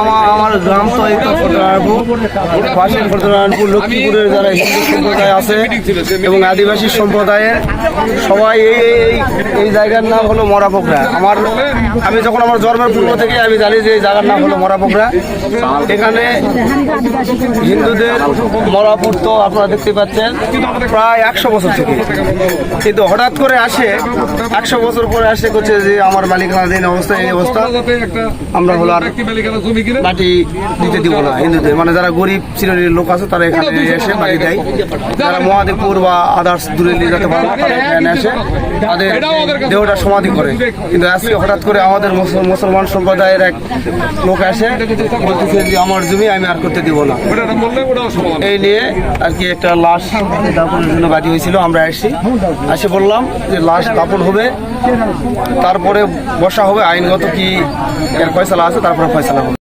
আমার গ্রাম তো এই ফতেনারায়ণপুর, পাশের ফতেনারায়ণপুর লক্ষ্মীপুরের যারা হিন্দু সম্প্রদায় আছে এবং আদিবাসী সম্প্রদায়ের সবাই এই জায়গার নাম হলো মরাপোখরা। আমি যখন আমার জন্মের পূর্ব থেকে আমি জানি যে এই জায়গার নাম হলো মরাপোখরা। এখানে হিন্দুদের মরাপুর তো আপনারা দেখতে পাচ্ছেন প্রায় 100 বছর থেকে, কিন্তু হঠাৎ করে আসে 100 বছর পরে আসে করছে যে আমার মালিকানাধীন অবস্থা, এই অবস্থা আমরা হলো আর মাটি দিতে দিব না হিন্দুদের। মানে যারা গরিব শ্রেণীর লোক আছে তারা এখানে এসে মাটি দেয়, যারা মহাদেবপুর বা আদার্স দূরে নিয়ে যেতে পারে না তারা এখানে এসে তাদের দেহটা সমাধি করে। কিন্তু আজকে হঠাৎ করে আমাদের মুসলমান সম্প্রদায়ের এক লোক আসে বলতেছে যে আমার জমি আমি আর করতে দিব না। এই নিয়ে আর কি একটা লাশ দাপনের জন্য বাদী হয়েছিল। আমরা এসে বললাম যে লাশ দাপন হবে, তারপরে বসা হবে, আইনগত কি এর ফয়সালা আছে তারপরে ফয়সালা হবে।